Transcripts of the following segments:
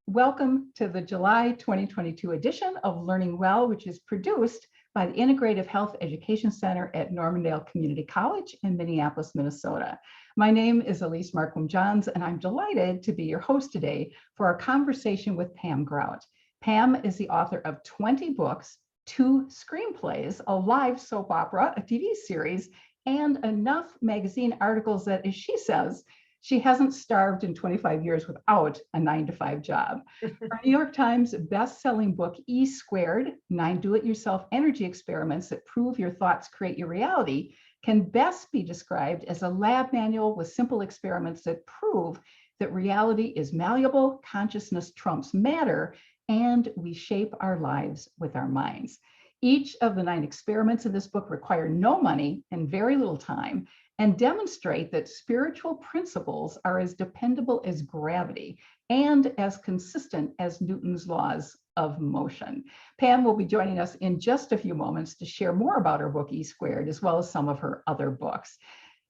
Welcome to the July 2022 edition of Learning Well, which is produced by the Integrative Health Education Center at Normandale Community College in Minneapolis, Minnesota. My name is Elise Markham-Johns, and I'm delighted to be your host today for our conversation with Pam Grout. Pam is the author of 20 books, 2 screenplays, a live soap opera, a TV series, and enough magazine articles that, as she says, she hasn't starved in 25 years without a 9-to-5 job. Her New York Times best-selling book, E Squared, 9 Do-It-Yourself Energy Experiments That Prove Your Thoughts Create Your Reality, can best be described as a lab manual with simple experiments that prove that reality is malleable, consciousness trumps matter, and we shape our lives with our minds. Each of the 9 experiments in this book require no money and very little time, and demonstrate that spiritual principles are as dependable as gravity and as consistent as Newton's laws of motion. Pam will be joining us in just a few moments to share more about her book, E Squared, as well as some of her other books.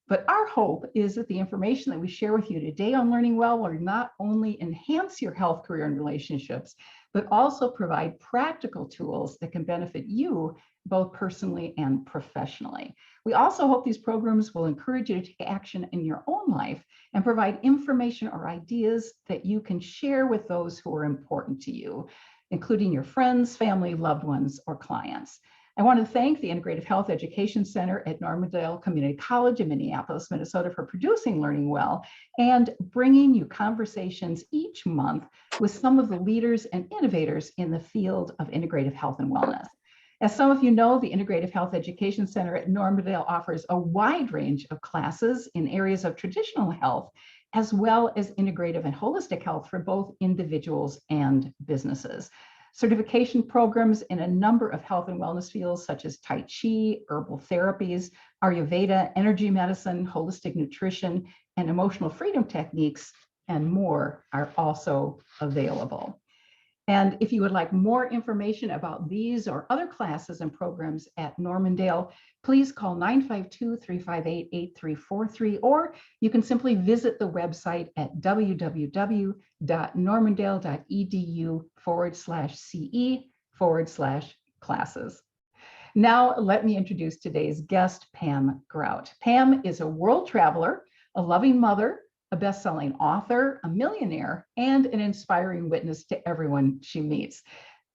But our hope is that the information that we share with you today on Learning Well will not only enhance your health, career, and relationships, but also provide practical tools that can benefit you both personally and professionally. We also hope these programs will encourage you to take action in your own life and provide information or ideas that you can share with those who are important to you, including your friends, family, loved ones, or clients. I want to thank the Integrative Health Education Center at Normandale Community College in Minneapolis, Minnesota for producing Learning Well and bringing you conversations each month with some of the leaders and innovators in the field of integrative health and wellness. As some of you know, the Integrative Health Education Center at Normandale offers a wide range of classes in areas of traditional health, as well as integrative and holistic health for both individuals and businesses. Certification programs in a number of health and wellness fields such as Tai Chi, herbal therapies, Ayurveda, energy medicine, holistic nutrition, and emotional freedom techniques, and more are also available. And if you would like more information about these or other classes and programs at Normandale, please call 952-358-8343, or you can simply visit the website at www.normandale.edu/ce/classes. Now, let me introduce today's guest, Pam Grout. Pam is a world traveler, a loving mother, a best-selling author, a millionaire, and an inspiring witness to everyone she meets.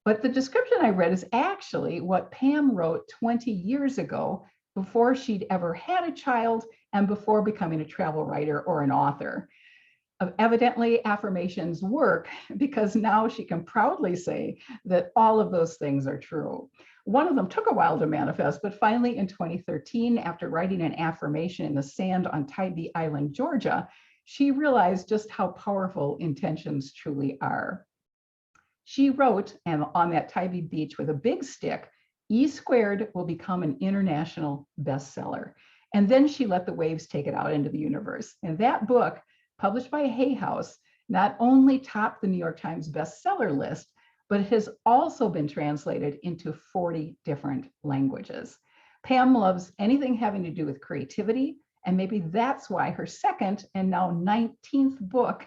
But the description I read is actually what Pam wrote 20 years ago, before she'd ever had a child and before becoming a travel writer or an author. Evidently, affirmations work, because now she can proudly say that all of those things are true. One of them took a while to manifest, but finally in 2013, after writing an affirmation in the sand on Tybee Island, Georgia, she realized just how powerful intentions truly are. She wrote, and on that Tybee beach with a big stick, E Squared will become an international bestseller. And then she let the waves take it out into the universe. And that book, published by Hay House, not only topped the New York Times bestseller list, but it has also been translated into 40 different languages. Pam loves anything having to do with creativity, and maybe that's why her second and now 19th book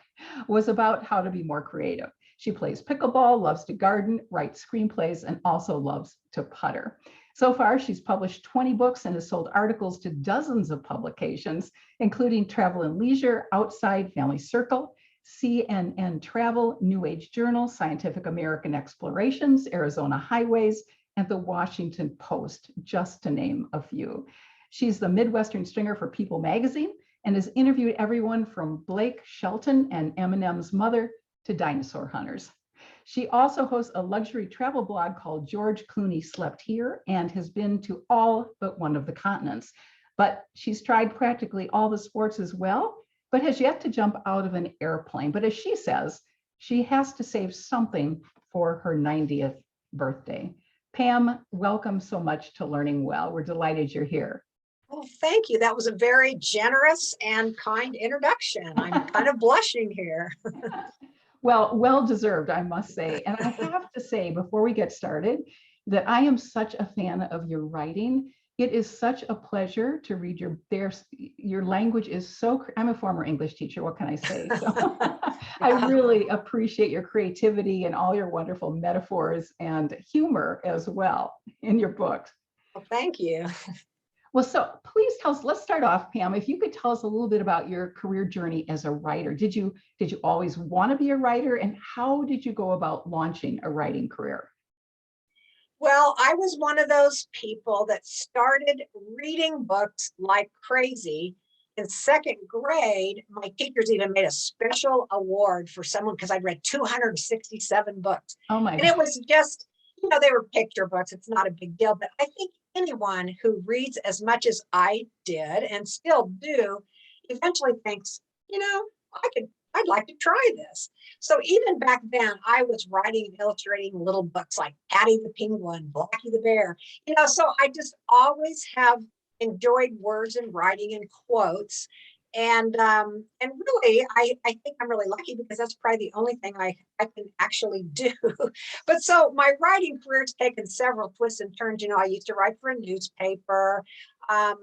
was about how to be more creative. She plays pickleball, loves to garden, writes screenplays, and also loves to putter. So far, she's published 20 books and has sold articles to dozens of publications, including Travel and Leisure, Outside, Family Circle, CNN Travel, New Age Journal, Scientific American Explorations, Arizona Highways, and the Washington Post, just to name a few. She's the Midwestern stringer for People magazine and has interviewed everyone from Blake Shelton and Eminem's mother to dinosaur hunters. She also hosts a luxury travel blog called George Clooney Slept Here and has been to all but one of the continents. But she's tried practically all the sports as well, but has yet to jump out of an airplane. But as she says, she has to save something for her 90th birthday. Pam, welcome so much to Learning Well. We're delighted you're here. Well, thank you. That was a very generous and kind introduction. I'm kind of blushing here. Well deserved, I must say. And I have to say, before we get started, that I am such a fan of your writing It is such a pleasure to read your language is so, I'm a former English teacher, what can I say? So I Yeah. really appreciate your creativity and all your wonderful metaphors and humor as well in your books. Well, thank you. Well, so please tell us, let's start off, Pam, if you could tell us a little bit about your career journey as a writer. Did you always want to be a writer, and how did you go about launching a writing career? Well, I was one of those people that started reading books like crazy. In second grade, my teachers even made a special award for someone because I'd read 267 books. Oh my And it God. was just, they were picture books. It's not a big deal. But I think anyone who reads as much as I did and still do eventually thinks, I'd like to try this. So even back then, I was writing and illustrating little books like Patty the Penguin, Blackie the Bear. So I just always have enjoyed words and writing and quotes. And really, I think I'm really lucky because that's probably the only thing I can actually do. But so my writing career has taken several twists and turns. I used to write for a newspaper. I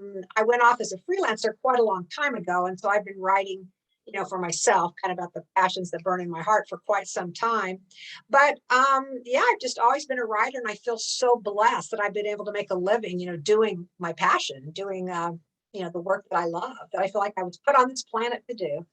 went off as a freelancer quite a long time ago. And so I've been writing for myself, kind of about the passions that burn in my heart for quite some time. But yeah, I've just always been a writer, and I feel so blessed that I've been able to make a living, doing my passion, doing, the work that I love, that I feel like I was put on this planet to do.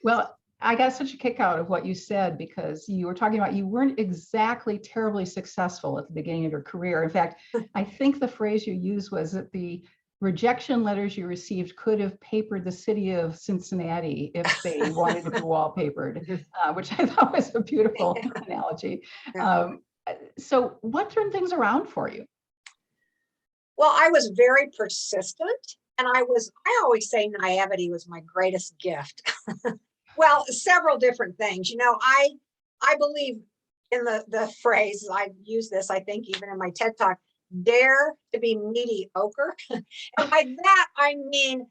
Well, I got such a kick out of what you said, because you were talking about you weren't exactly terribly successful at the beginning of your career. In fact, I think the phrase you used was that the rejection letters you received could have papered the city of Cincinnati if they wanted to be wallpapered, which I thought was a beautiful analogy. So what turned things around for you? Well, I was very persistent, and I always say naivety was my greatest gift. Well, several different things. I believe in the phrase, I've used this, I think, even in my TED Talk, dare to be mediocre. And by that, I mean,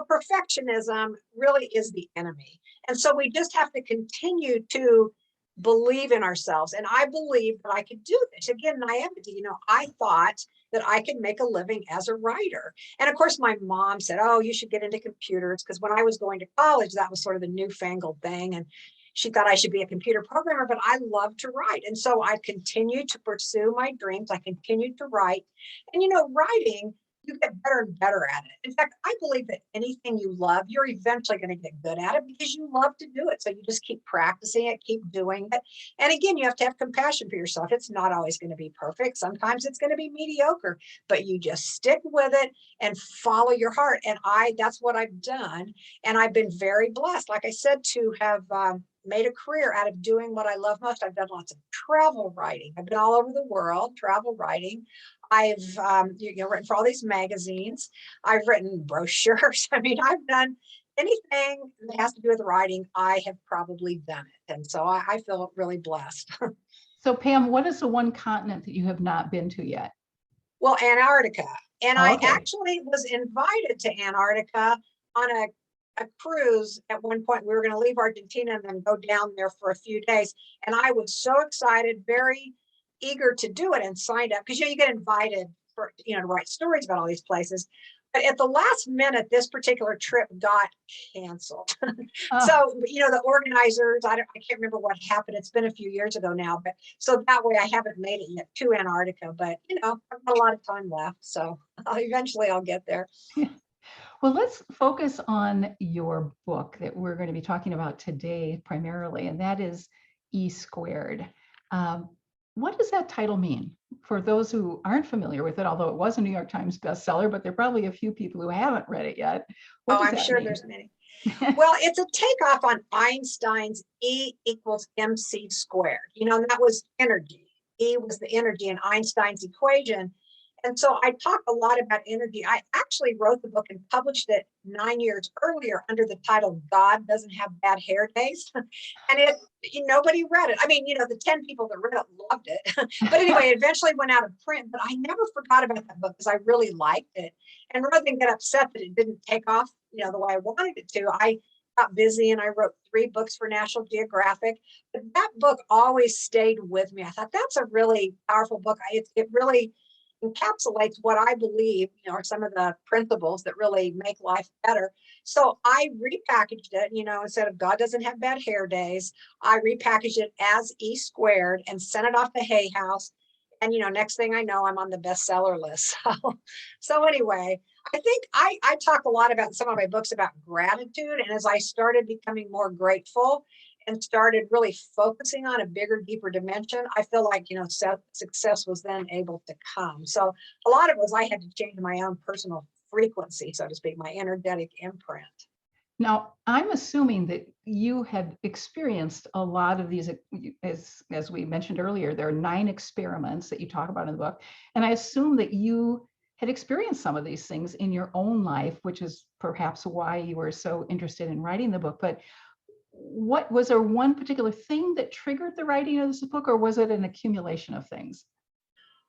perfectionism really is the enemy. And so we just have to continue to believe in ourselves. And I believe that I could do this. Again, naivety, I thought that I could make a living as a writer. And of course, my mom said, oh, you should get into computers. Because when I was going to college, that was sort of the newfangled thing. And she thought I should be a computer programmer, but I love to write. And so I continued to pursue my dreams. I continued to write. And, writing, you get better and better at it. In fact, I believe that anything you love, you're eventually going to get good at it because you love to do it. So you just keep practicing it, keep doing it. And again, you have to have compassion for yourself. It's not always going to be perfect. Sometimes it's going to be mediocre, but you just stick with it and follow your heart. And that's what I've done. And I've been very blessed, like I said, to have made a career out of doing what I love most. I've done lots of travel writing. I've been all over the world, travel writing. I've written for all these magazines. I've written brochures. I mean, I've done anything that has to do with writing. I have probably done it. And so I feel really blessed. So Pam, what is the one continent that you have not been to yet? Well, Antarctica. And Oh, I okay. actually was invited to Antarctica on a cruise. At one point, we were going to leave Argentina and then go down there for a few days. And I was so excited, very eager to do it, and signed up because you get invited for to write stories about all these places. But at the last minute, this particular trip got canceled. Oh, So the organizers, I can't remember what happened. It's been a few years ago now, but so that way I haven't made it yet to Antarctica. But I've got a lot of time left, so eventually I'll get there. well, let's focus on your book that we're going to be talking about today primarily, and that is E Squared. Um, what does that title mean for those who aren't familiar with it? Although it was a New York Times bestseller, but there are probably a few people who haven't read it yet. What Oh, does I'm that sure mean? there's many. Well, it's a takeoff on Einstein's E equals MC squared. And that was energy. E was the energy in Einstein's equation. And so I talk a lot about energy. I actually wrote the book and published it 9 years earlier under the title God Doesn't Have Bad Hair Days. And nobody read it. I mean, the 10 people that read it loved it. But anyway, it eventually went out of print. But I never forgot about that book because I really liked it. And rather than get upset that it didn't take off, the way I wanted it to, I got busy and I wrote 3 books for National Geographic. But that book always stayed with me. I thought that's a really powerful book. It really encapsulates what I believe, are some of the principles that really make life better. So I repackaged it, instead of God doesn't have bad hair days, I repackaged it as E squared and sent it off to Hay House. And, next thing I know, I'm on the bestseller list. So anyway, I think I talk a lot about some of my books about gratitude. And as I started becoming more grateful and started really focusing on a bigger, deeper dimension, I feel like, success was then able to come. So a lot of it was I had to change my own personal frequency, so to speak, my energetic imprint. Now, I'm assuming that you had experienced a lot of these, as we mentioned earlier, there are 9 experiments that you talk about in the book. And I assume that you had experienced some of these things in your own life, which is perhaps why you were so interested in writing the book. But what was there one particular thing that triggered the writing of this book, or was it an accumulation of things?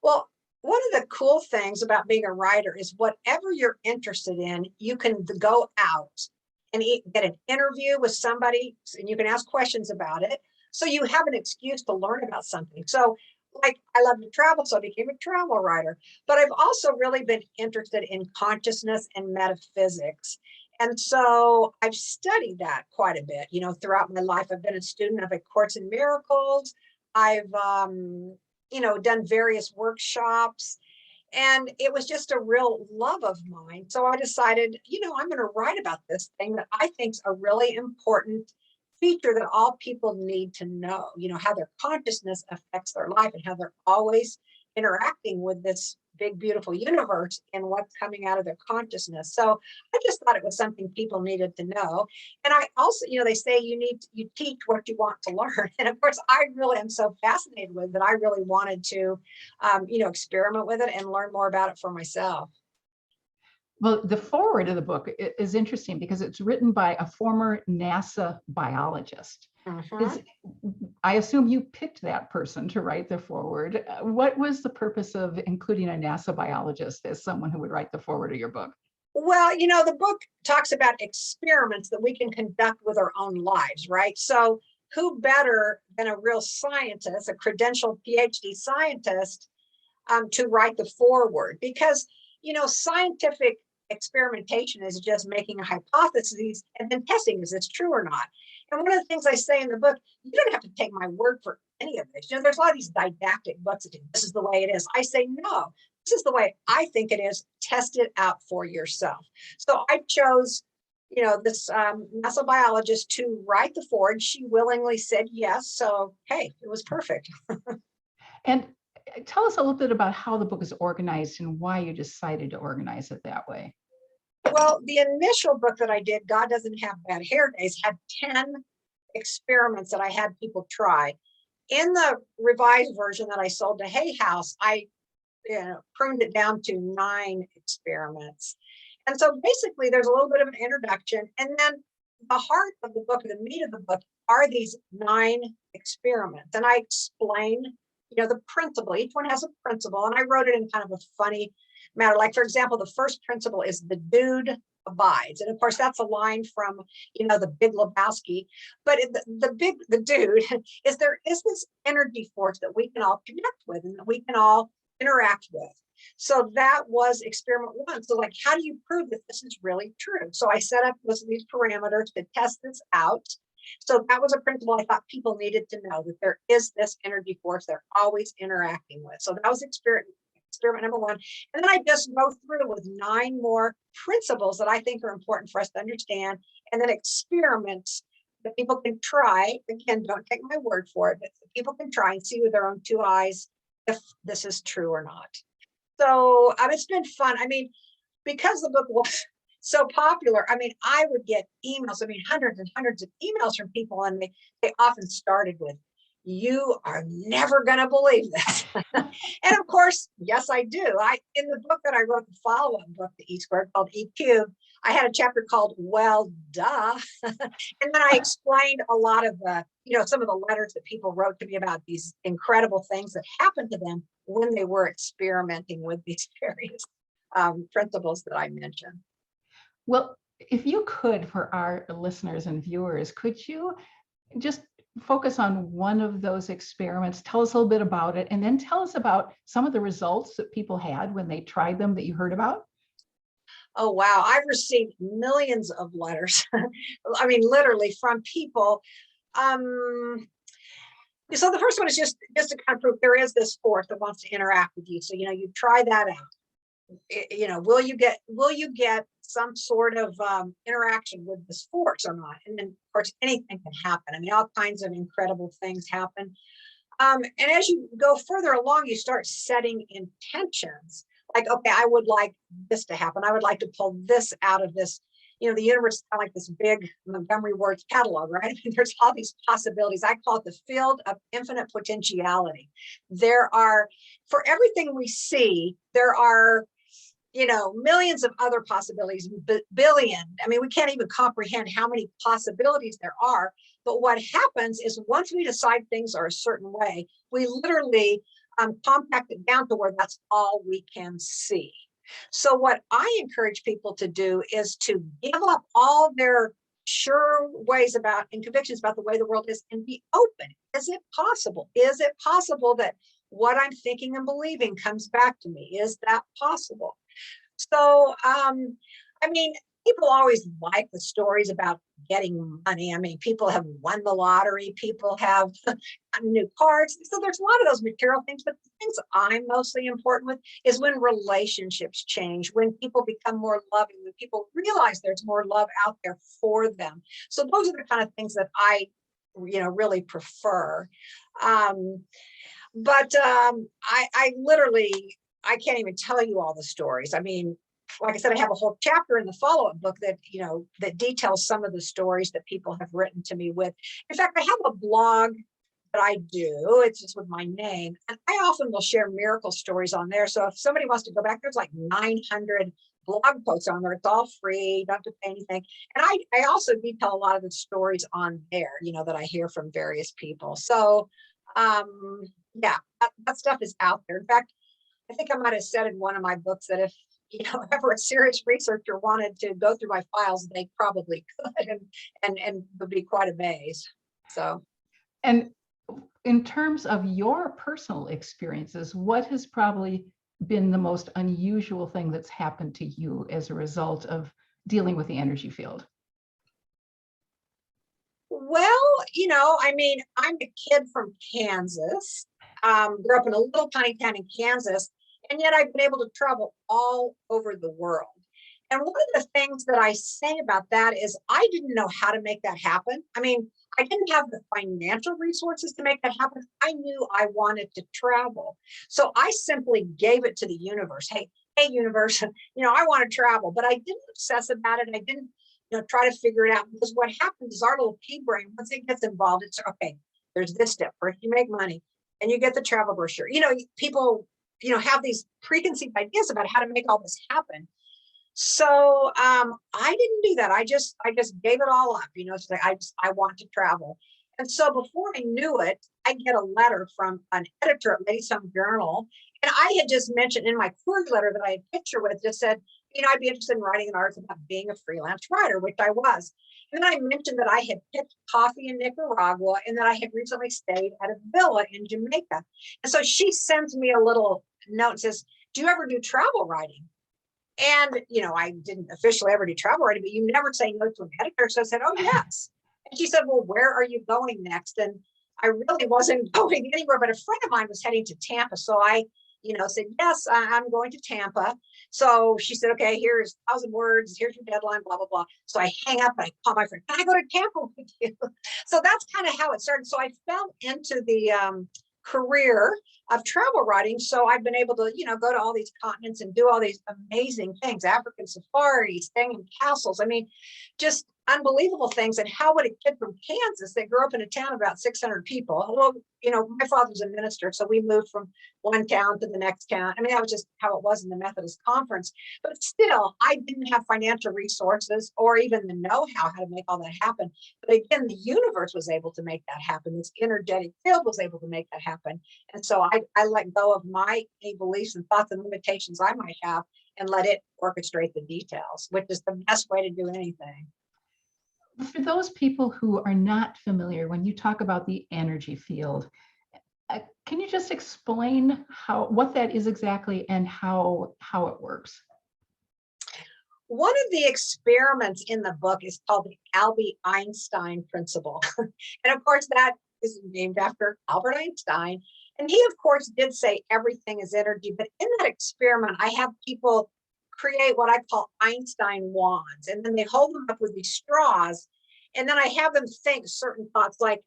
Well, one of the cool things about being a writer is whatever you're interested in, you can go out and get an interview with somebody and you can ask questions about it. So you have an excuse to learn about something. So like I love to travel, so I became a travel writer, but I've also really been interested in consciousness and metaphysics. And so I've studied that quite a bit, throughout my life. I've been a student of A Course in Miracles. I've, done various workshops. And it was just a real love of mine. So I decided, I'm going to write about this thing that I think is a really important feature that all people need to know, how their consciousness affects their life and how they're always interacting with this big, beautiful universe and what's coming out of their consciousness. So I just thought it was something people needed to know. And I also, they say you teach what you want to learn. And of course, I really am so fascinated with it that I really wanted to, experiment with it and learn more about it for myself. Well, the foreword of the book is interesting because it's written by a former NASA biologist. Mhm. I assume you picked that person to write the foreword. What was the purpose of including a NASA biologist as someone who would write the foreword of your book? Well, the book talks about experiments that we can conduct with our own lives, right? So who better than a real scientist, a credentialed PhD scientist, to write the foreword? Because, scientific experimentation is just making a hypothesis and then testing is this true or not. And one of the things I say in the book, you don't have to take my word for any of this. There's a lot of these didactic books that do, this is the way it is. I say, no, this is the way I think it is. Test it out for yourself. So I chose, this NASA biologist to write the foreword. She willingly said yes. So, hey, it was perfect. And tell us a little bit about how the book is organized and why you decided to organize it that way. Well, the initial book that I did, God Doesn't Have Bad Hair Days, had 10 experiments that I had people try. In the revised version that I sold to Hay House, I pruned it down to 9 experiments. And so basically, there's a little bit of an introduction. And then the heart of the book, the meat of the book, are these 9 experiments. And I explain, the principle. Each one has a principle. And I wrote it in kind of a funny manner. Like, for example, the first principle is the dude abides. And of course, that's a line from, the Big Lebowski. But the dude is there is this energy force that we can all connect with and that we can all interact with. So that was experiment 1. So like, how do you prove that this is really true? So I set up these parameters to test this out. So that was a principle I thought people needed to know, that there is this energy force they're always interacting with. So that was experiment number 1. And then I just go through with 9 more principles that I think are important for us to understand, and then experiments that people can try. Again, don't take my word for it, but people can try and see with their own 2 eyes if this is true or not. So it's been fun. Because the book was so popular, I would get emails, hundreds and hundreds of emails from people, and they often started with, "You are never going to believe this." And of course, yes, I do. In the book that I wrote, the follow-up book to E Squared called E Cubed, I had a chapter called "Well, Duh." And then I explained a lot of the, some of the letters that people wrote to me about these incredible things that happened to them when they were experimenting with these various principles that I mentioned. Well, if you could, for our listeners and viewers, could you just focus on one of those experiments. Tell us a little bit about it, and then tell us about some of the results that people had when they tried them that you heard about. Oh, wow. I've received millions of letters. I mean, literally from people. So the first one is just to kind of prove there is this force that wants to interact with you. So, you try that out. Will you get some sort of interaction with this force or not? And then, of course, anything can happen. I mean, all kinds of incredible things happen. And as you go further along, you start setting intentions. Like, okay, I would like this to happen. I would like to pull this out of this. The universe is kind of like this big Montgomery Ward's catalog, right? I mean, there's all these possibilities. I call it the field of infinite potentiality. There are, for everything we see, there are, millions of other possibilities, billion. I mean, we can't even comprehend how many possibilities there are. But what happens is once we decide things are a certain way, we literally compact it down to where that's all we can see. So what I encourage people to do is to give up all their sure ways about and convictions about the way the world is and be open. Is it possible? Is it possible that what I'm thinking and believing comes back to me? Is that possible? So, I mean, people always like the stories about getting money. I mean, people have won the lottery, people have new cars. So there's a lot of those material things, but the things I'm mostly important with is when relationships change, when people become more loving, when people realize there's more love out there for them. So those are the kind of things that I, really prefer. I literally, I can't even tell you all the stories. I mean, like I said, I have a whole chapter in the follow-up book that, that details some of the stories that people have written to me with. In fact, I have a blog that I do. It's just with my name. And I often will share miracle stories on there. So if somebody wants to go back, there's like 900 blog posts on there. It's all free. You don't have to pay anything. And I also detail a lot of the stories on there, that I hear from various people. So, yeah, that stuff is out there. In fact, I think I might have said in one of my books that if ever a serious researcher wanted to go through my files, they probably could and would be quite amazed. So, and in terms of your personal experiences, what has probably been the most unusual thing that's happened to you as a result of dealing with the energy field? Well, I mean, I'm a kid from Kansas, grew up in a little tiny town in Kansas, and yet I've been able to travel all over the world. And one of the things that I say about that is I didn't know how to make that happen. I mean, I didn't have the financial resources to make that happen. I knew I wanted to travel. So I simply gave it to the universe. Hey, universe, I want to travel, but I didn't obsess about it. I didn't, try to figure it out, because what happens is our little pea brain, once it gets involved, it's okay, there's this step. First, you make money and you get the travel brochure. People, have these preconceived ideas about how to make all this happen. So I didn't do that. I just gave it all up, it's like I want to travel. And so before I knew it, I get a letter from an editor at Lady Some Journal. And I had just mentioned in my query letter that I had a picture with, just said, I'd be interested in writing an article about being a freelance writer, which I was. And then I mentioned that I had picked coffee in Nicaragua and that I had recently stayed at a villa in Jamaica. And so she sends me a little note and says, do you ever do travel writing? And, I didn't officially ever do travel writing, but you never say no to an editor. So I said, oh, yes. And she said, well, where are you going next? And I really wasn't going anywhere, but a friend of mine was heading to Tampa. So I, said, yes, I'm going to Tampa. So she said, okay, here's 1,000 words. Here's your deadline, blah, blah, blah. So I hang up and I call my friend, can I go to Tampa with you? So that's kind of how it started. So I fell into the career of travel writing. So I've been able to, go to all these continents and do all these amazing things, African safaris, staying in castles. I mean, just unbelievable things. And how would a kid from Kansas that grew up in a town of about 600 people? Well, my father's a minister, so we moved from one town to the next town. I mean, that was just how it was in the Methodist Conference. But still, I didn't have financial resources or even the know-how to make all that happen. But again, the universe was able to make that happen. This energetic field was able to make that happen. And so I let go of my beliefs and thoughts and limitations I might have and let it orchestrate the details, which is the best way to do anything. For those people who are not familiar, when you talk about the energy field, can you just explain what that is exactly and how it works? One of the experiments in the book is called the Albert Einstein principle. And of course, that is named after Albert Einstein. And he, of course, did say everything is energy. But in that experiment, I have people create what I call Einstein wands. And then they hold them up with these straws. And then I have them think certain thoughts like,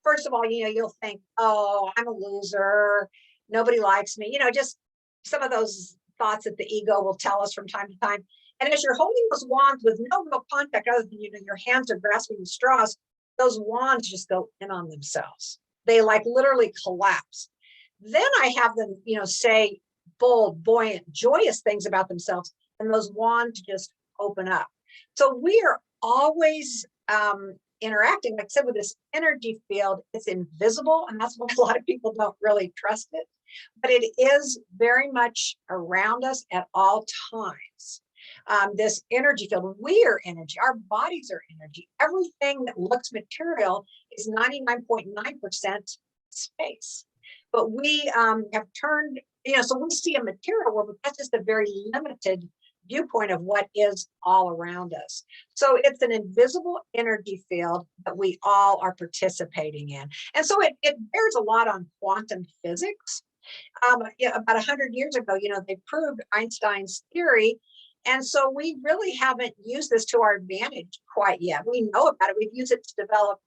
first of all, you'll think, oh, I'm a loser. Nobody likes me. Just some of those thoughts that the ego will tell us from time to time. And as you're holding those wands with no real contact other than your hands are grasping the straws, those wands just go in on themselves. They like literally collapse. Then I have them, say bold, buoyant, joyous things about themselves, and those wands just open up. So we are always interacting, like I said, with this energy field. It's invisible, and that's why a lot of people don't really trust it. But it is very much around us at all times. This energy field, we are energy, our bodies are energy. Everything that looks material is 99.9% space. But we have turned, so we see a material world, but that's just a very limited viewpoint of what is all around us. So it's an invisible energy field that we all are participating in. And so it bears a lot on quantum physics. About 100 years ago, they proved Einstein's theory. And so we really haven't used this to our advantage quite yet. We know about it. We've used it to develop,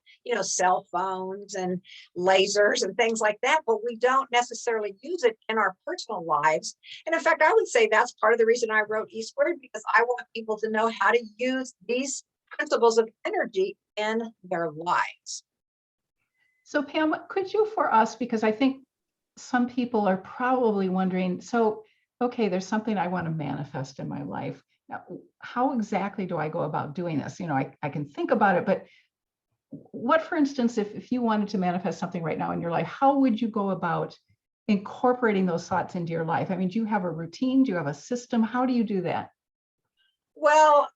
cell phones and lasers and things like that, but we don't necessarily use it in our personal lives. And in fact, I would say that's part of the reason I wrote E Squared, because I want people to know how to use these principles of energy in their lives. So Pam, could you for us, because I think some people are probably wondering, so, okay, there's something I want to manifest in my life. Now, how exactly do I go about doing this? I can think about it, but what, for instance, if you wanted to manifest something right now in your life, how would you go about incorporating those thoughts into your life? I mean, do you have a routine? Do you have a system? How do you do that? Well,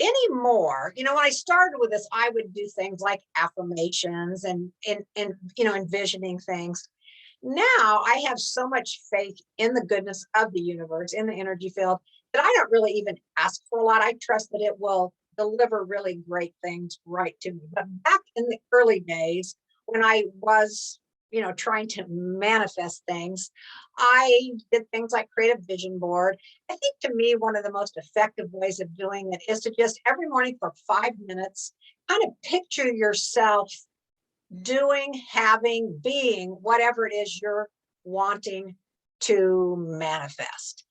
anymore, when I started with this, I would do things like affirmations and envisioning things. Now I have so much faith in the goodness of the universe, in the energy field, that I don't really even ask for a lot. I trust that it will deliver really great things right to me. But back in the early days, when I was, trying to manifest things, I did things like create a vision board. I think to me, one of the most effective ways of doing it is to just every morning for 5 minutes, kind of picture yourself doing, having, being whatever it is you're wanting to manifest.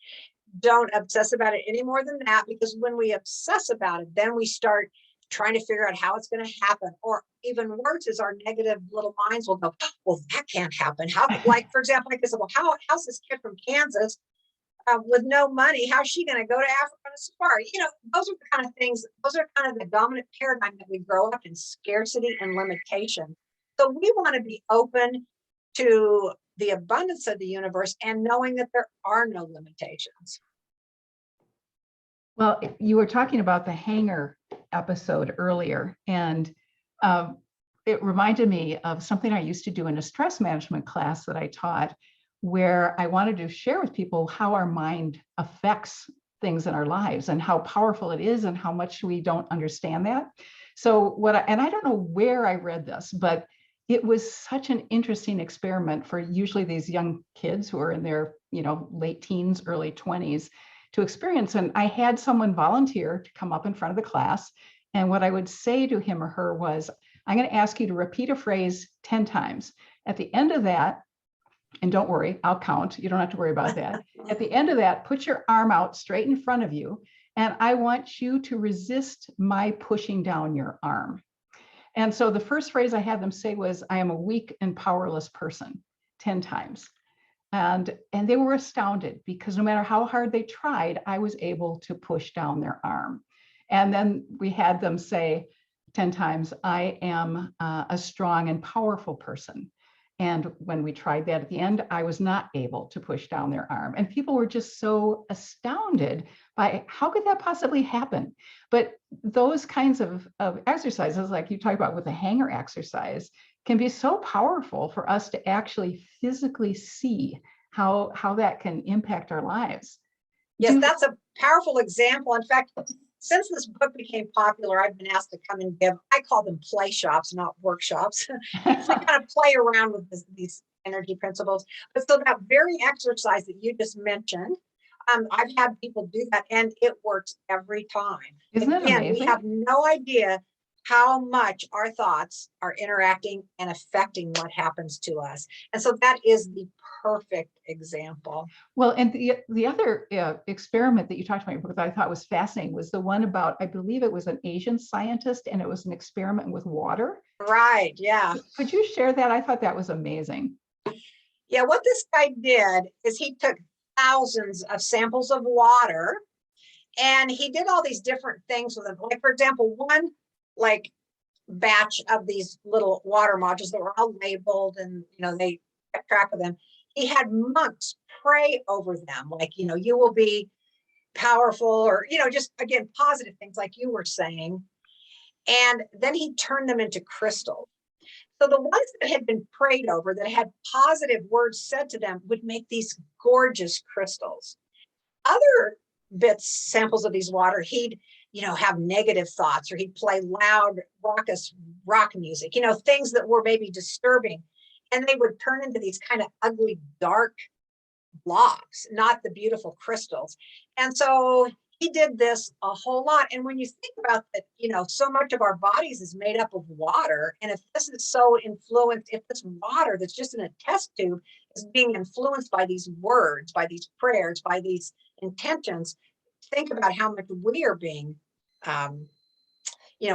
Don't obsess about it any more than that, because when we obsess about it, then we start trying to figure out how it's going to happen. Or even worse is our negative little minds will go, well, that can't happen. How, like, for example, like this, well, how's this kid from Kansas with no money? How's she going to go to Africa on a safari? Those are the kind of things, those are kind of the dominant paradigm that we grow up in, scarcity and limitation. So we want to be open to the abundance of the universe and knowing that there are no limitations. Well, you were talking about the hanger episode earlier, and it reminded me of something I used to do in a stress management class that I taught, where I wanted to share with people how our mind affects things in our lives and how powerful it is and how much we don't understand that. So and I don't know where I read this, but it was such an interesting experiment for usually these young kids who are in their, late teens, early 20s to experience. And I had someone volunteer to come up in front of the class. And what I would say to him or her was, I'm going to ask you to repeat a phrase 10 times. At the end of that, and don't worry, I'll count. You don't have to worry about that. At the end of that, put your arm out straight in front of you. And I want you to resist my pushing down your arm. And so the first phrase I had them say was, I am a weak and powerless person, 10 times. And they were astounded, because no matter how hard they tried, I was able to push down their arm. And then we had them say 10 times, I am a strong and powerful person. And when we tried that at the end, I was not able to push down their arm. And people were just so astounded by how could that possibly happen? But those kinds of exercises, like you talk about with the hanger exercise, can be so powerful for us to actually physically see how that can impact our lives. Yes, that's a powerful example. In fact, since this book became popular, I've been asked to come and give, I call them play shops, not workshops. It's like kind of play around with these energy principles. But so that very exercise that you just mentioned, I've had people do that and it works every time. Isn't it Again, amazing? we have no idea how much our thoughts are interacting and affecting what happens to us. And so that is the perfect example. Well, and the other experiment that you talked about that I thought was fascinating was the one about, I believe it was an Asian scientist, and it was an experiment with water. Right, yeah. Could you share that? I thought that was amazing. Yeah, what this guy did is he took thousands of samples of water and he did all these different things with them. Like, for example, one like batch of these little water modules that were all labeled and, they kept track of them. He had monks pray over them, like, you will be powerful, or, just again, positive things like you were saying. And then he turned them into crystals. So the ones that had been prayed over, that had positive words said to them, would make these gorgeous crystals. Other samples of these water, he'd, have negative thoughts, or he'd play loud, raucous rock music, things that were maybe disturbing. And they would turn into these kind of ugly, dark blobs, not the beautiful crystals. And so he did this a whole lot. And when you think about that, so much of our bodies is made up of water. And if this is so influenced, if this water that's just in a test tube is being influenced by these words, by these prayers, by these intentions, think about how much we are being,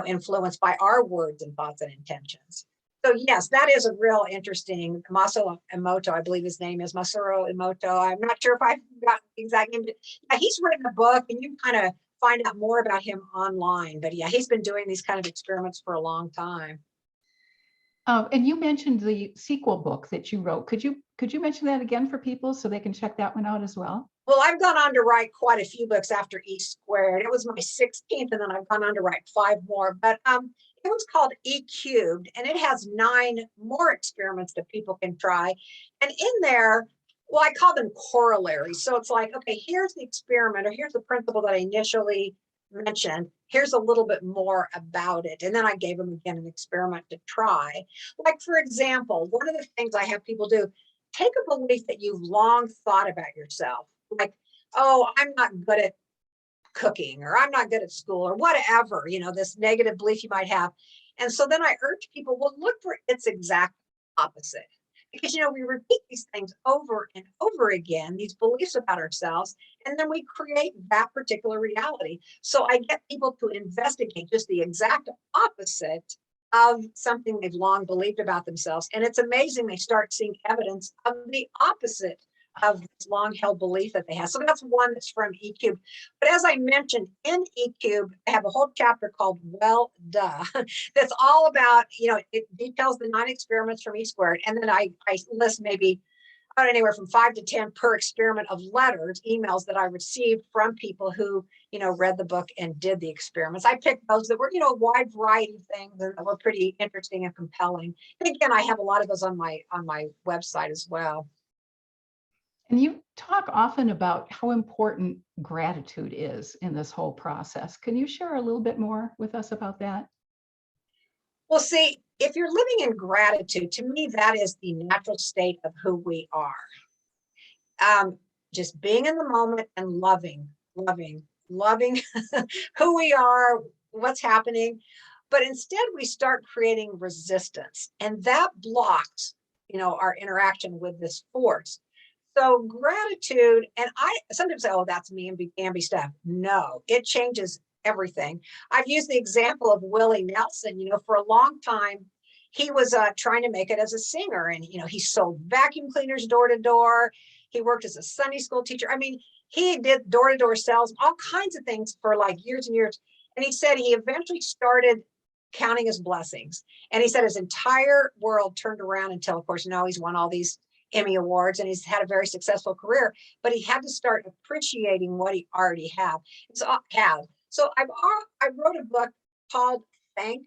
influenced by our words and thoughts and intentions. So yes, that is a real interesting. Masaru Emoto, I believe his name is Masaru Emoto. I'm not sure if I got the exact name, but yeah, he's written a book, and you kind of find out more about him online. But yeah, he's been doing these kind of experiments for a long time. And you mentioned the sequel book that you wrote. Could you mention that again for people so they can check that one out as well? Well, I've gone on to write quite a few books after E Squared. It was my 16th, and then I've gone on to write 5 more. But it was called E Cubed, and it has 9 more experiments that people can try. And in there, well, I call them corollaries. So it's like, okay, here's the experiment, or here's the principle that I initially mentioned. Here's a little bit more about it. And then I gave them again an experiment to try. Like, for example, one of the things I have people do, take a belief that you've long thought about yourself. Like, oh, I'm not good at cooking, or I'm not good at school, or whatever, this negative belief you might have. And so then I urge people, well, look for its exact opposite. Because, we repeat these things over and over again, these beliefs about ourselves, and then we create that particular reality. So I get people to investigate just the exact opposite of something they've long believed about themselves. And it's amazing. They start seeing evidence of the opposite of this long held belief that they have. So that's one that's from E Cube. But as I mentioned, in E Cube, I have a whole chapter called Well Duh, that's all about, it details the 9 experiments from E Squared. And then I list maybe anywhere from 5 to 10 per experiment of letters, emails that I received from people who, read the book and did the experiments. I picked those that were, a wide variety of things that were pretty interesting and compelling. And again, I have a lot of those on my website as well. And you talk often about how important gratitude is in this whole process. Can you share a little bit more with us about that? Well, see, if you're living in gratitude, to me, that is the natural state of who we are. Just being in the moment and loving who we are, what's happening. But instead, we start creating resistance, and that blocks, our interaction with this force. So gratitude, and I sometimes say, oh, that's me and Bambi stuff. No, it changes everything. I've used the example of Willie Nelson. For a long time, he was trying to make it as a singer, and he sold vacuum cleaners door to door. He worked as a Sunday school teacher. I mean, he did door to door sales, all kinds of things for like years and years. And he said he eventually started counting his blessings. And he said his entire world turned around until, of course, now he's won all these Emmy Awards and he's had a very successful career, but he had to start appreciating what he already had. So I wrote a book called Thank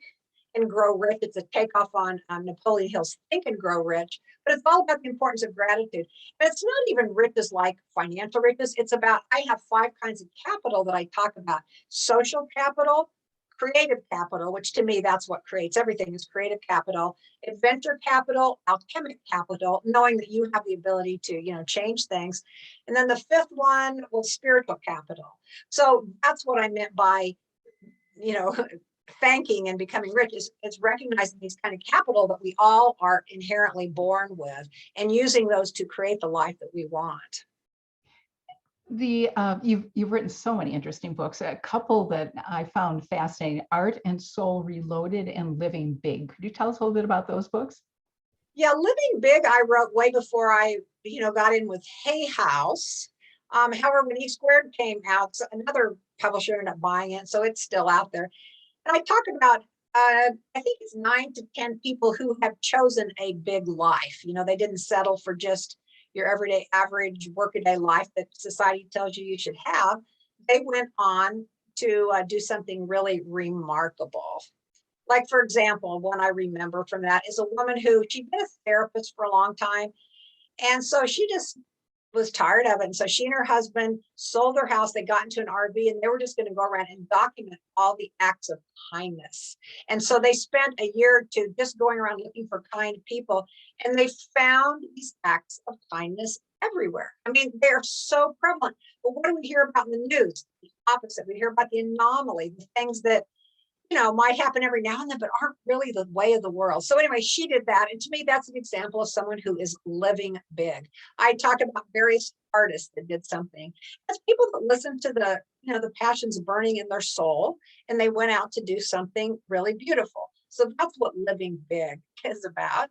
and Grow Rich. It's a takeoff on Napoleon Hill's Think and Grow Rich, but it's all about the importance of gratitude. And it's not even riches like financial riches. It's about, I have 5 kinds of capital that I talk about: social capital, creative capital, which to me, that's what creates everything, is creative capital, adventure capital, alchemic capital, knowing that you have the ability to, change things. And then the 5th one was spiritual capital. So that's what I meant by, thanking and becoming rich is recognizing these kind of capital that we all are inherently born with and using those to create the life that we want. You've written so many interesting books. A couple that I found fascinating: Art and Soul Reloaded and Living Big. Could you tell us a little bit about those books? Yeah, Living Big I wrote way before I got in with Hay House. However, when E Squared came out, another publisher ended up buying it, so it's still out there. And I talk about, I think it's 9 to 10 people who have chosen a big life. They didn't settle for just your everyday average workaday life that society tells you should have. They went on to do something really remarkable. Like, for example, one I remember from that is a woman who, she'd been a therapist for a long time. And so she just was tired of it. And so she and her husband sold their house. They got into an RV and they were just going to go around and document all the acts of kindness. And so they spent a year or two just going around looking for kind people. And they found these acts of kindness everywhere. I mean, they're so prevalent. But what do we hear about in the news? The opposite. We hear about the anomaly, the things that might happen every now and then, but aren't really the way of the world. So anyway, she did that. And to me, that's an example of someone who is living big. I talk about various artists that did something. It's people that listen to the passions burning in their soul, and they went out to do something really beautiful. So that's what living big is about.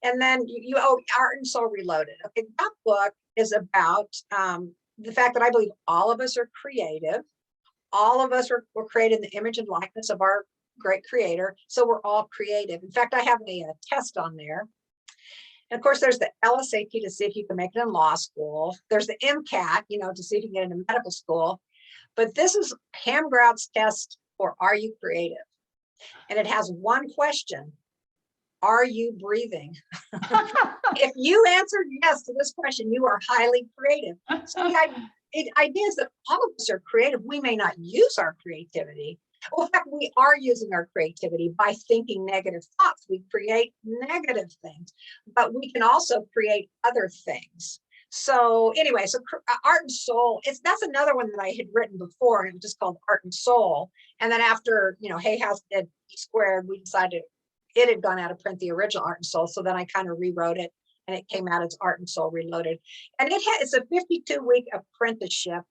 And then Art and Soul Reloaded. Okay, that book is about the fact that I believe all of us are creative. All of us were created in the image and likeness of our great creator. So we're all creative. In fact, I have a test on there. And of course, there's the LSAT to see if you can make it in law school. There's the MCAT, to see if you can get into medical school. But this is Pam Grout's test for Are You Creative? And it has one question: are you breathing? If you answered yes to this question, you are highly creative. So the idea is that all of us are creative. We may not use our creativity. Well, in fact, we are using our creativity by thinking negative thoughts. We create negative things, but we can also create other things. So anyway, Art and Soul, that's another one that I had written before, and it was just called Art and Soul. And then after, Hay House did E Squared, we decided it had gone out of print, the original Art and Soul. So then I kind of rewrote it, and it came out as Art and Soul Reloaded. And it's a 52-week apprenticeship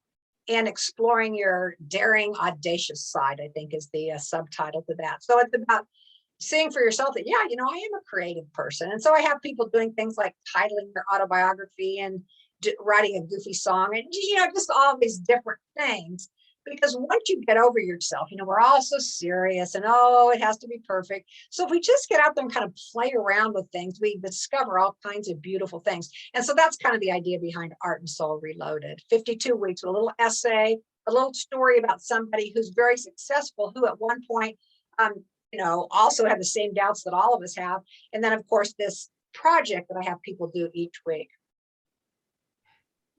in exploring your daring, audacious side, I think is the subtitle to that. So it's about seeing for yourself that, I am a creative person. And so I have people doing things like titling their autobiography and writing a goofy song and, just all these different things. Because once you get over yourself, we're all so serious and, it has to be perfect. So if we just get out there and kind of play around with things, we discover all kinds of beautiful things. And so that's kind of the idea behind Art and Soul Reloaded. 52 weeks with a little essay, a little story about somebody who's very successful, who at one point, also had the same doubts that all of us have. And then, of course, this project that I have people do each week.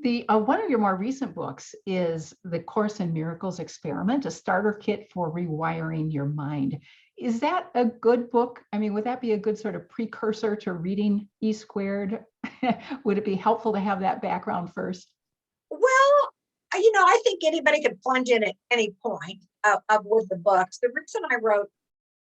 One of your more recent books is The Course in Miracles Experiment, a starter kit for rewiring your mind. Is that a good book? I mean, would that be a good sort of precursor to reading E Squared? Would it be helpful to have that background first? Well, I think anybody could plunge in at any point with the books. The reason I wrote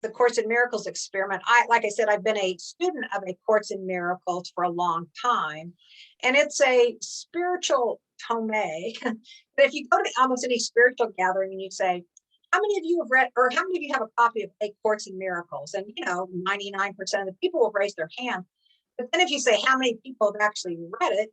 The Course in Miracles Experiment, like I said, I've been a student of A Course in Miracles for a long time. And it's a spiritual tome. But if you go to almost any spiritual gathering and you say, how many of you have read, or how many of you have a copy of A Course in Miracles? And, 99% of the people will raise their hand. But then if you say how many people have actually read it,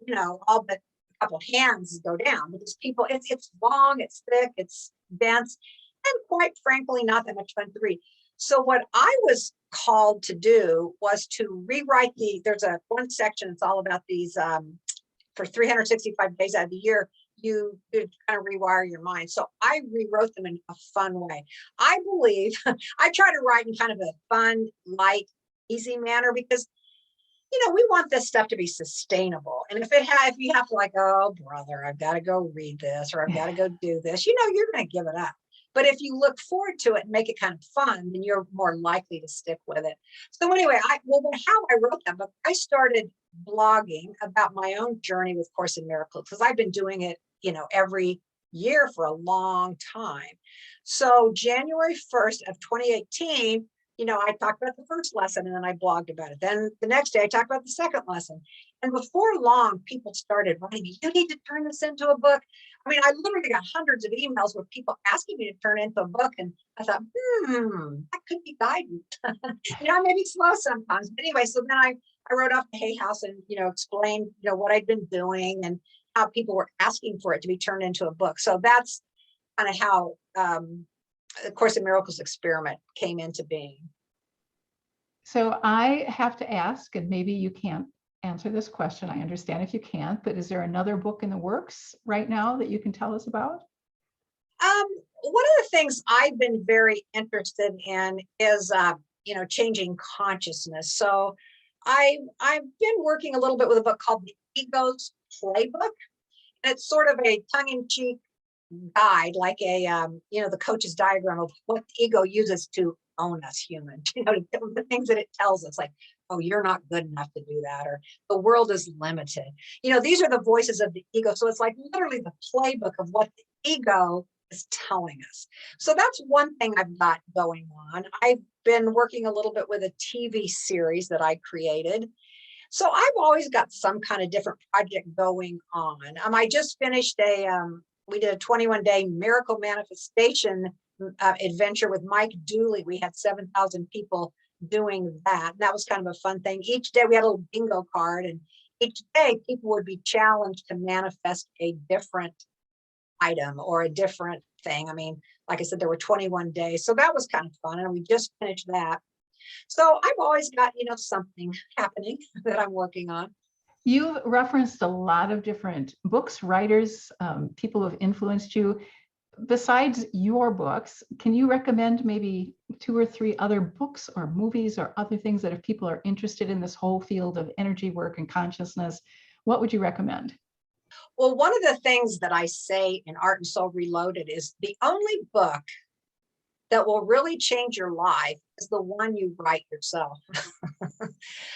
all but a couple hands go down, because people, it's long, it's thick, it's dense, and quite frankly, not that much fun to read. So what I was called to do was to rewrite there's one section, it's all about these, for 365 days out of the year, you kind of rewire your mind. So I rewrote them in a fun way. I believe I try to write in kind of a fun, light, easy manner because we want this stuff to be sustainable. And if you have to like, oh brother, I've got to go read this or I've got to go do this, you're going to give it up. But if you look forward to it and make it kind of fun, then you're more likely to stick with it. So anyway, how I wrote that book, I started blogging about my own journey with Course in Miracles because I've been doing it, every year for a long time. So January 1st of 2018, I talked about the first lesson and then I blogged about it. Then the next day I talked about the second lesson. And before long, people started writing me, you need to turn this into a book. I mean, I literally got hundreds of emails with people asking me to turn it into a book. And I thought, that could be guidance. Maybe slow sometimes. But anyway, so then I wrote off the Hay House and, explained, what I'd been doing and how people were asking for it to be turned into a book. So that's kind of how the Course in Miracles experiment came into being. So I have to ask, and maybe you can't answer this question. I understand if you can't, but is there another book in the works right now that you can tell us about? One of the things I've been very interested in is, changing consciousness. So I've been working a little bit with a book called the Egos Playbook. And it's sort of a tongue-in-cheek guide, like the coach's diagram of what the ego uses to own us humans, the things that it tells us, like, oh, you're not good enough to do that, or the world is limited. These are the voices of the ego. So it's like literally the playbook of what the ego is telling us. So that's one thing I've got going on. I've been working a little bit with a TV series that I created. So I've always got some kind of different project going on. I just finished we did a 21-day miracle manifestation adventure with Mike Dooley. We had 7,000 people doing that. That was kind of a fun thing. Each day we had a little bingo card, and each day people would be challenged to manifest a different item or a different thing. I mean, like I said, there were 21 days. So that was kind of fun. And we just finished that. So I've always got, something happening that I'm working on. You've referenced a lot of different books, writers, people who have influenced you. Besides your books, can you recommend maybe 2 or 3 other books or movies or other things that if people are interested in this whole field of energy work and consciousness, what would you recommend? Well, one of the things that I say in Art and Soul Reloaded is the only book that will really change your life is the one you write yourself.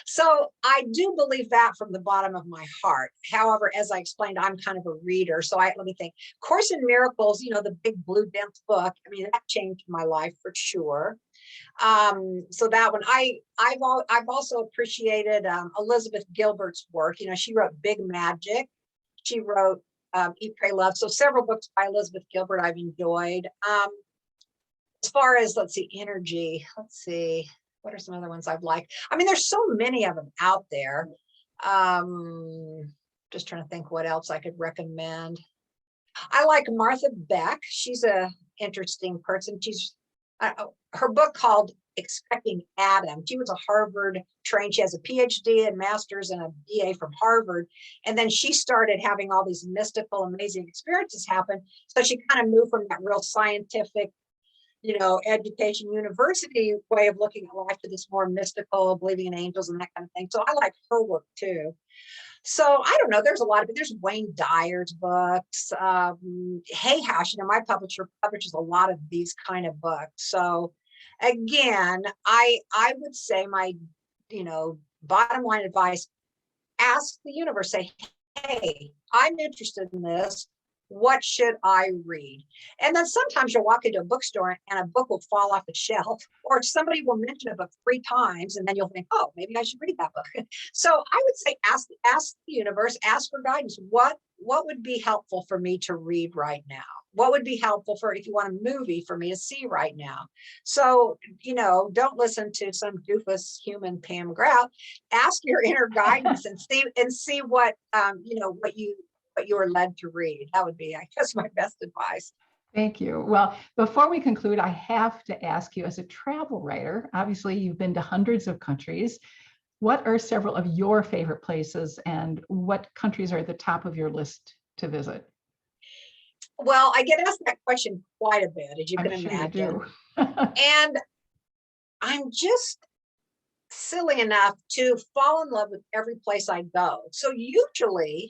So I do believe that from the bottom of my heart. However, as I explained, I'm kind of a reader. So let me think. Course in Miracles, the big blue dense book. I mean, that changed my life for sure. So that one, I've also appreciated Elizabeth Gilbert's work. She wrote Big Magic. She wrote Eat, Pray, Love. So several books by Elizabeth Gilbert I've enjoyed. As far as, energy, what are some other ones I've liked? I mean, there's so many of them out there. Just trying to think what else I could recommend. I like Martha Beck. She's a interesting person. She's her book called Expecting Adam. She was a Harvard trained. She has a PhD and master's and a BA from Harvard. And then she started having all these mystical, amazing experiences happen. So she kind of moved from that real scientific, education, university way of looking at life to this more mystical, believing in angels and that kind of thing. So I like her work too. So I don't know, there's a lot of it. There's Wayne Dyer's books. Hay House, my publisher publishes a lot of these kind of books. So again, I would say my, bottom line advice, ask the universe, say, hey, I'm interested in this. What should I read? And then sometimes you'll walk into a bookstore and a book will fall off the shelf, or somebody will mention a book 3 times, and then you'll think, oh, maybe I should read that book. So I would say ask the universe, ask for guidance. What would be helpful for me to read right now? What would be helpful if you want a movie for me to see right now? So, don't listen to some doofus human Pam Grout. Ask your inner guidance and see what, what you are led to read. That would be, I guess, my best advice. Thank you. Well, before we conclude, I have to ask you, as a travel writer, obviously you've been to hundreds of countries. What are several of your favorite places, and what countries are at the top of your list to visit? Well, I get asked that question quite a bit, as you I'm can sure you imagine. do. And I'm just silly enough to fall in love with every place I go. So usually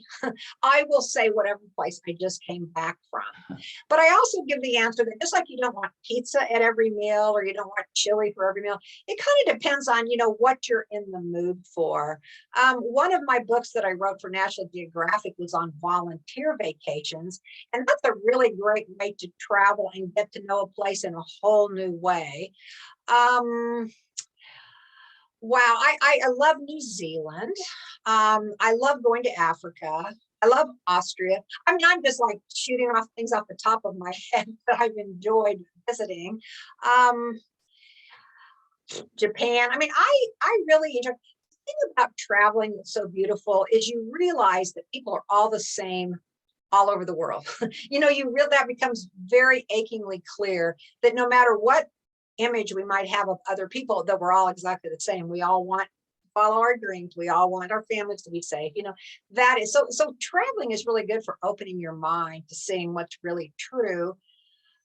I will say whatever place I just came back from. But I also give the answer that just like you don't want pizza at every meal or you don't want chili for every meal, it kind of depends on, what you're in the mood for. One of my books that I wrote for National Geographic was on volunteer vacations. And that's a really great way to travel and get to know a place in a whole new way. Um, Wow, I love New Zealand. I love going to Africa. I love Austria. I mean, I'm just like shooting off things off the top of my head that I've enjoyed visiting. Um, Japan. I mean, I really enjoy. The thing about traveling that's so beautiful is you realize that people are all the same all over the world. That becomes very achingly clear that no matter what image we might have of other people, that we're all exactly the same. We all want to follow our dreams. We all want our families to be safe. That is so traveling is really good for opening your mind to seeing what's really true.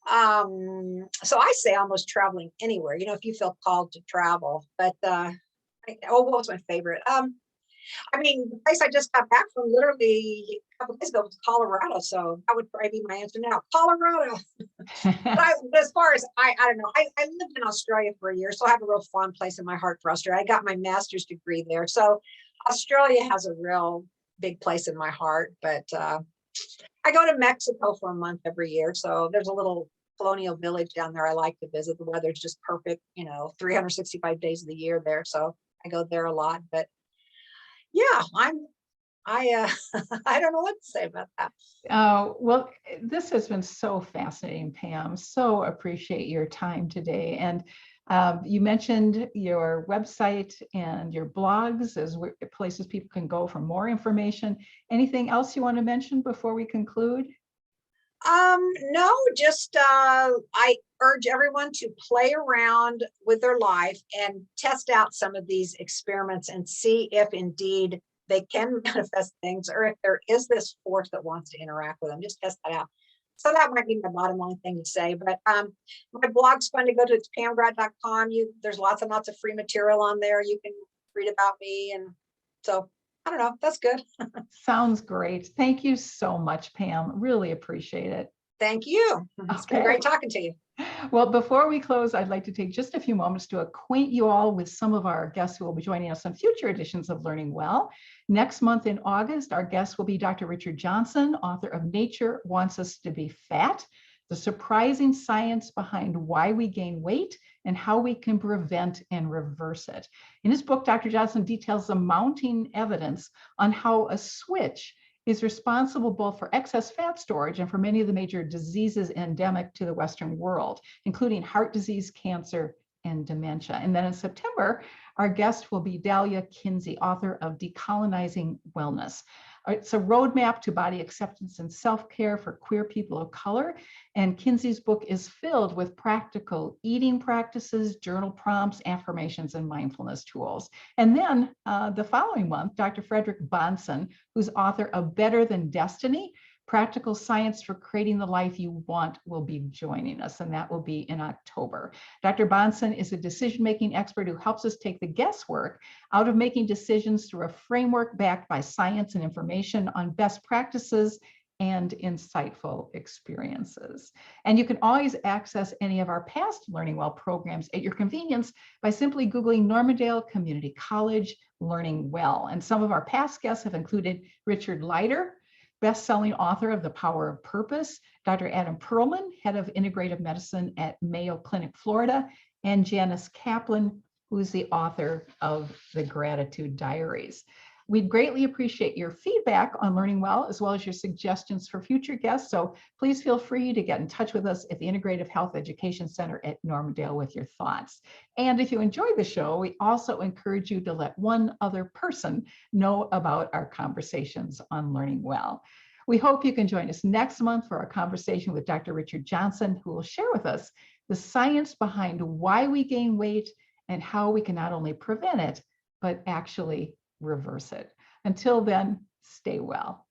So I say almost traveling anywhere, if you feel called to travel. But what was my favorite? I mean, the place I just got back from literally a couple of days ago was Colorado. So that would probably be my answer now. Colorado. But as far as I don't know, I lived in Australia for a year, so I have a real fond place in my heart for Australia. I got my master's degree there. So Australia has a real big place in my heart. But I go to Mexico for a month every year. So there's a little colonial village down there I like to visit. The weather's just perfect, 365 days of the year there. So I go there a lot. But yeah, I don't know what to say about that. Well, this has been so fascinating, Pam. So appreciate your time today. And you mentioned your website and your blogs as places people can go for more information. Anything else you want to mention before we conclude? No, just I urge everyone to play around with their life and test out some of these experiments and see if indeed they can manifest things or if there is this force that wants to interact with them. Just test that out. So that might be my bottom line thing to say. But my blog's fun to go to. It's pamgrout.com. There's lots and lots of free material on there. You can read about me. And so I don't know. That's good. Sounds great. Thank you so much, Pam. Really appreciate it. Thank you. It's been great talking to you. Well, before we close, I'd like to take just a few moments to acquaint you all with some of our guests who will be joining us on future editions of Learning Well. Next month in August, our guest will be Dr. Richard Johnson, author of Nature Wants Us to Be Fat, the surprising science behind why we gain weight and how we can prevent and reverse it. In his book, Dr. Johnson details the mounting evidence on how a switch is responsible both for excess fat storage and for many of the major diseases endemic to the Western world, including heart disease, cancer, and dementia. And then in September, our guest will be Dahlia Kinsey, author of Decolonizing Wellness. It's a roadmap to body acceptance and self-care for queer people of color. And Kinsey's book is filled with practical eating practices, journal prompts, affirmations, and mindfulness tools. And then the following month, Dr. Frederick Bonson, who's author of Better Than Destiny, Practical Science for Creating the Life You Want, will be joining us, and that will be in October. Dr. Bonson is a decision-making expert who helps us take the guesswork out of making decisions through a framework backed by science and information on best practices and insightful experiences. And you can always access any of our past Learning Well programs at your convenience by simply Googling Normandale Community College Learning Well. And some of our past guests have included Richard Leiter, best-selling author of The Power of Purpose, Dr. Adam Perlman, head of integrative medicine at Mayo Clinic, Florida, and Janice Kaplan, who's the author of The Gratitude Diaries. We'd greatly appreciate your feedback on Learning Well, as well as your suggestions for future guests. So please feel free to get in touch with us at the Integrative Health Education Center at Normandale with your thoughts. And if you enjoyed the show, we also encourage you to let one other person know about our conversations on Learning Well. We hope you can join us next month for our conversation with Dr. Richard Johnson, who will share with us the science behind why we gain weight and how we can not only prevent it, but actually reverse it. Until then, stay well.